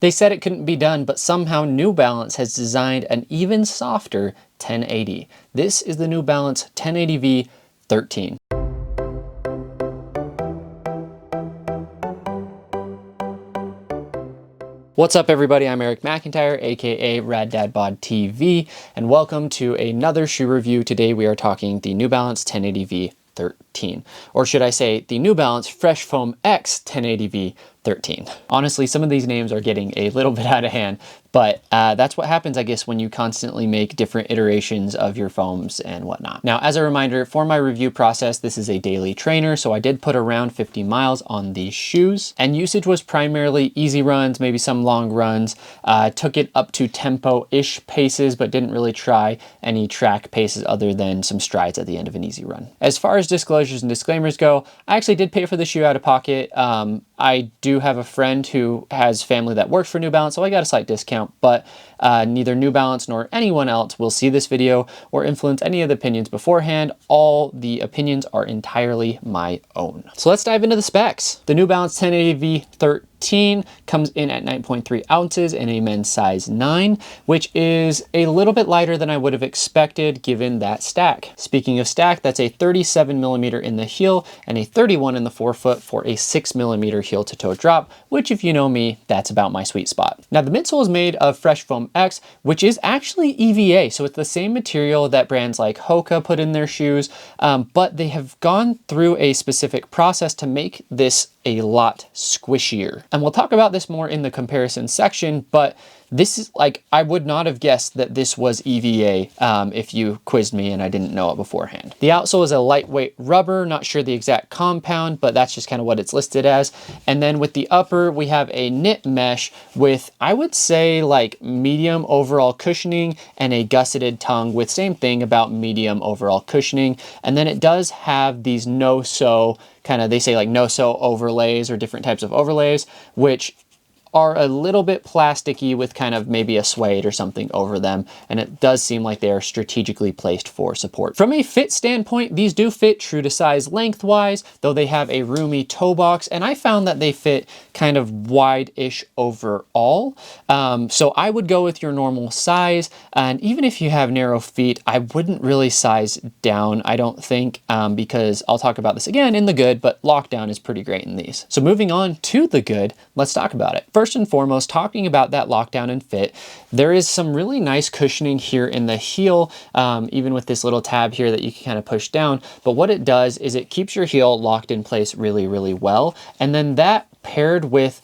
They said it couldn't be done, but somehow New Balance has designed an even softer 1080. This is the New Balance 1080V 13. What's up everybody, I'm Eric McIntyre, aka RadDadBod TV, and welcome to another shoe review. Today we are talking the New Balance 1080V 13, or should I say the New Balance Fresh Foam X 1080V 13. Honestly, some of these names are getting a little bit out of hand, but that's what happens, I guess, when you constantly make different iterations of your foams and whatnot. Now, as a reminder, for my review process, this is a daily trainer, so I did put around 50 miles on these shoes, and usage was primarily easy runs, maybe some long runs. Took it up to tempo-ish paces, but didn't really try any track paces other than some strides at the end of an easy run. As far as disclosures and disclaimers go, I actually did pay for the shoe out of pocket. I do have a friend who has family that works for New Balance, so I got a slight discount, but neither New Balance nor anyone else will see this video or influence any of the opinions beforehand. All the opinions are entirely my own. So let's dive into the specs. The New Balance 1080V 13 comes in at 9.3 ounces in a men's size 9, which is a little bit lighter than I would have expected given that stack. Speaking of stack, that's a 37 millimeter in the heel and a 31 in the forefoot for a 6 millimeter heel to toe drop, which if you know me, that's about my sweet spot. Now the midsole is made of Fresh Foam X, which is actually EVA, so it's the same material that brands like Hoka put in their shoes, but they have gone through a specific process to make this a lot squishier. And we'll talk about this more in the comparison section, but this is like, I would not have guessed that this was EVA if you quizzed me and I didn't know it beforehand. The outsole is a lightweight rubber, not sure the exact compound, but that's just kind of what it's listed as. And then with the upper, we have a knit mesh with, I would say, like medium overall cushioning and a gusseted tongue with same thing about medium overall cushioning. And then it does have these no-sew kind of, they say like no-sew overlays or different types of overlays, which are a little bit plasticky with kind of maybe a suede or something over them, and it does seem like they are strategically placed for support. From a fit standpoint, these do fit true to size lengthwise, though they have a roomy toe box, and I found that they fit kind of wide-ish overall. So I would go with your normal size, and even if you have narrow feet, I wouldn't really size down, I don't think, because I'll talk about this again in the good, but lockdown is pretty great in these. So moving on to the good, let's talk about it. First and foremost, talking about that lockdown and fit, there is some really nice cushioning here in the heel, even with this little tab here that you can kind of push down. But what it does is it keeps your heel locked in place really, really well. And then that paired with,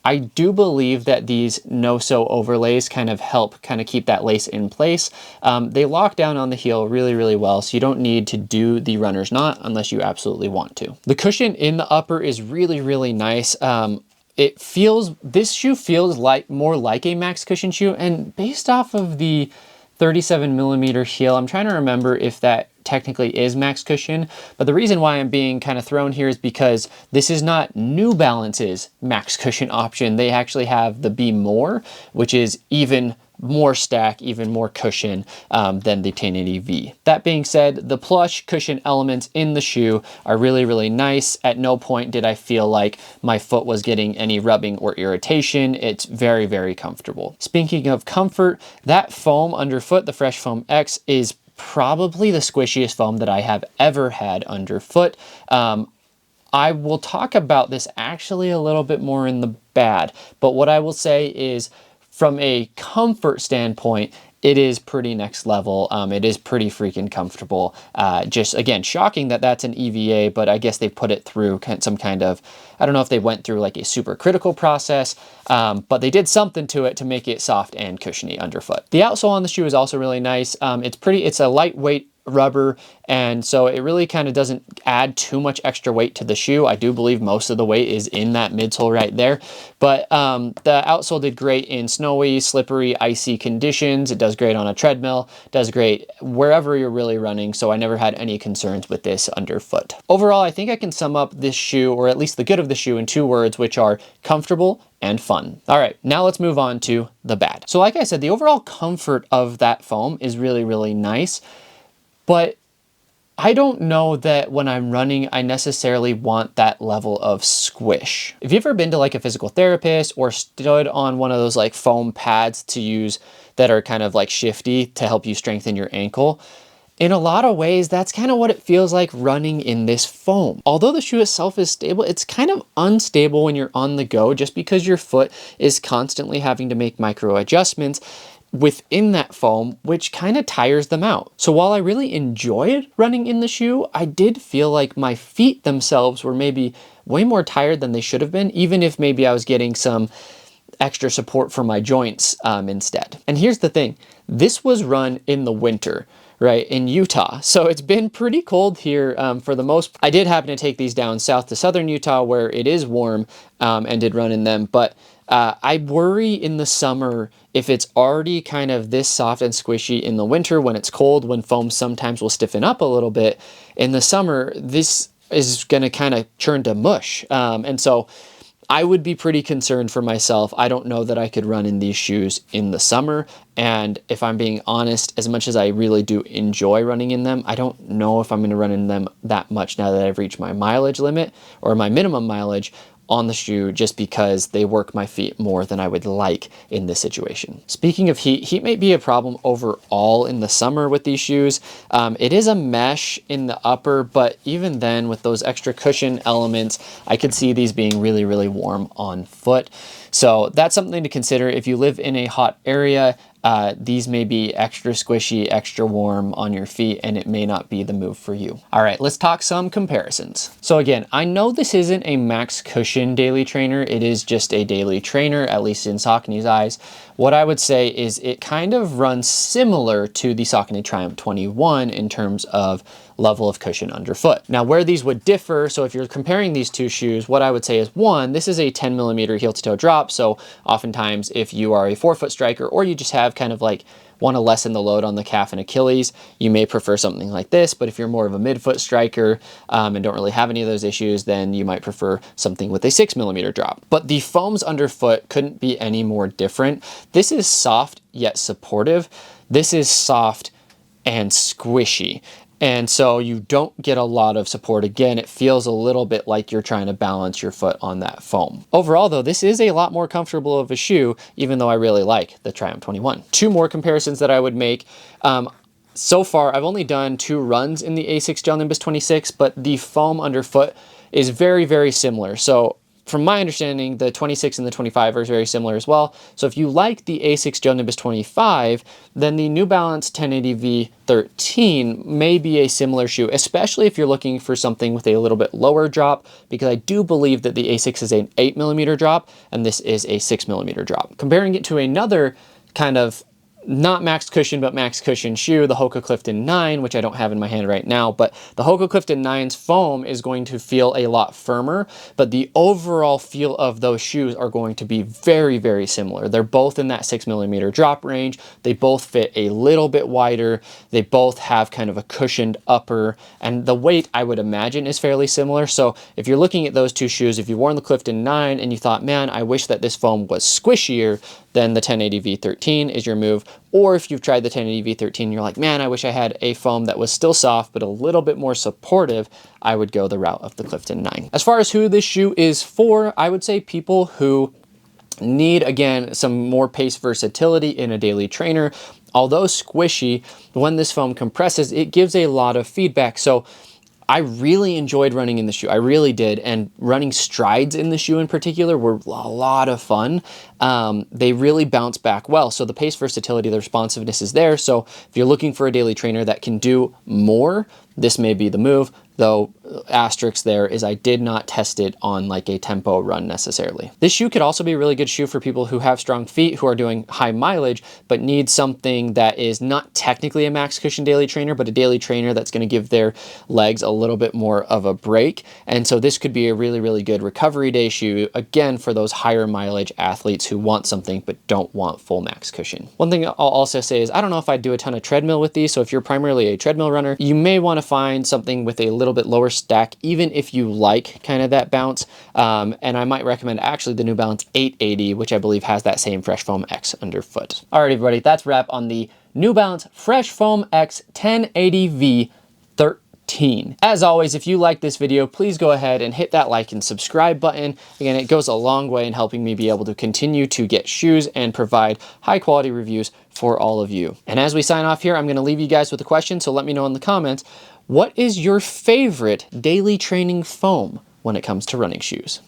I do believe that these no-sew overlays kind of help kind of keep that lace in place. They lock down on the heel really, really well, so you don't need to do the runner's knot unless you absolutely want to. The cushion in the upper is really, really nice. This shoe feels like more like a max cushion shoe, and based off of the 37 millimeter heel, I'm trying to remember if that technically is max cushion, but the reason why I'm being kind of thrown here is because this is not New Balance's max cushion option. They actually have the Be More, which is even more stack, even more cushion than the 1080V. That being said, the plush cushion elements in the shoe are really, really nice. At no point did I feel like my foot was getting any rubbing or irritation. It's very, very comfortable. Speaking of comfort, that foam underfoot, the Fresh Foam X, is probably the squishiest foam that I have ever had underfoot. I will talk about this actually a little bit more in the bad, but what I will say is, from a comfort standpoint, it is pretty next level. It is pretty freaking comfortable. Just again, shocking that that's an EVA, but I guess they put it through some kind of, I don't know if they went through like a super critical process, but they did something to it to make it soft and cushiony underfoot. The outsole on the shoe is also really nice. It's a lightweight rubber, and so it really kind of doesn't add too much extra weight to the shoe. I do believe most of the weight is in that midsole right there, but the outsole did great in snowy, slippery, icy conditions. It does great on a treadmill, does great wherever you're really running, so I never had any concerns with this underfoot. Overall, I think I can sum up this shoe, or at least the good of the shoe, in 2 words, which are comfortable and fun. All right, now let's move on to the bad. So like I said, the overall comfort of that foam is really, really nice, but I don't know that when I'm running, I necessarily want that level of squish. If you've ever been to like a physical therapist or stood on one of those like foam pads to use that are kind of like shifty to help you strengthen your ankle, in a lot of ways, that's kind of what it feels like running in this foam. Although the shoe itself is stable, it's kind of unstable when you're on the go just because your foot is constantly having to make micro adjustments within that foam, which kind of tires them out. So while I really enjoyed running in the shoe, I did feel like my feet themselves were maybe way more tired than they should have been, even if maybe I was getting some extra support for my joints instead. And here's the thing, this was run in the winter, right, in Utah. So it's been pretty cold here for the most. I did happen to take these down south to southern Utah where it is warm and did run in them, but I worry in the summer if it's already kind of this soft and squishy in the winter when it's cold, when foam sometimes will stiffen up a little bit. In the summer, this is going to kind of churn to mush. And so I would be pretty concerned for myself. I don't know that I could run in these shoes in the summer. And if I'm being honest, as much as I really do enjoy running in them, I don't know if I'm going to run in them that much now that I've reached my mileage limit or my minimum mileage on the shoe, just because they work my feet more than I would like in this situation. Speaking of heat, heat may be a problem overall in the summer with these shoes. It is a mesh in the upper, but even then with those extra cushion elements, I could see these being really, really warm on foot. So that's something to consider if you live in a hot area. These may be extra squishy, extra warm on your feet, and it may not be the move for you. All right, let's talk some comparisons. So again, I know this isn't a max cushion daily trainer. It is just a daily trainer, at least in Saucony's eyes. What I would say is it kind of runs similar to the Saucony Triumph 21 in terms of level of cushion underfoot. Now where these would differ, so if you're comparing these two shoes, what I would say is, one, this is a 10 millimeter heel to toe drop. So oftentimes if you are a forefoot striker or you just have kind of like want to lessen the load on the calf and Achilles, you may prefer something like this. But if you're more of a midfoot striker and don't really have any of those issues, then you might prefer something with a 6 millimeter drop. But the foams underfoot couldn't be any more different. This is soft yet supportive. This is soft and squishy. And so you don't get a lot of support. Again, it feels a little bit like you're trying to balance your foot on that foam. Overall though, this is a lot more comfortable of a shoe, even though I really like the Triumph 21. Two more comparisons that I would make. So far, I've only done 2 runs in the Asics Gel Nimbus 26, but the foam underfoot is very, very similar. So from my understanding, the 26 and the 25 are very similar as well. So if you like the Asics Gel Nimbus 25, then the New Balance 1080V 13 may be a similar shoe, especially if you're looking for something with a little bit lower drop, because I do believe that the Asics is an 8 millimeter drop and this is a 6 millimeter drop. Comparing it to another kind of not max cushion, but max cushion shoe, the Hoka Clifton 9, which I don't have in my hand right now, but the Hoka Clifton 9's foam is going to feel a lot firmer, but the overall feel of those shoes are going to be very, very similar. They're both in that 6 millimeter drop range. They both fit a little bit wider. They both have kind of a cushioned upper, and the weight, I would imagine, is fairly similar. So if you're looking at those two shoes, if you've worn the Clifton 9 and you thought, man, I wish that this foam was squishier, then the 1080V 13 is your move. Or if you've tried the 1080V 13, you're like, man, I wish I had a foam that was still soft, but a little bit more supportive, I would go the route of the Clifton 9. As far as who this shoe is for, I would say people who need, again, some more pace versatility in a daily trainer. Although squishy, when this foam compresses, it gives a lot of feedback. So I really enjoyed running in the shoe. I really did. And running strides in the shoe in particular were a lot of fun. They really bounce back well. So the pace versatility, the responsiveness is there. So if you're looking for a daily trainer that can do more, this may be the move. Though asterisk there is I did not test it on like a tempo run necessarily. This shoe could also be a really good shoe for people who have strong feet, who are doing high mileage, but need something that is not technically a max cushion daily trainer, but a daily trainer that's going to give their legs a little bit more of a break. And so this could be a really, really good recovery day shoe, again, for those higher mileage athletes who want something but don't want full max cushion. One thing I'll also say is I don't know if I'd do a ton of treadmill with these. So if you're primarily a treadmill runner, you may want to find something with a little bit lower stack, even if you like kind of that bounce. And I might recommend actually the New Balance 880, which I believe has that same Fresh Foam X underfoot. All right, everybody, that's a wrap on the New Balance Fresh Foam X 1080V 13. 13. As always, if you like this video, please go ahead and hit that like and subscribe button. Again, it goes a long way in helping me be able to continue to get shoes and provide high quality reviews for all of you. And as we sign off here, I'm going to leave you guys with a question, so let me know in the comments, what is your favorite daily training foam when it comes to running shoes?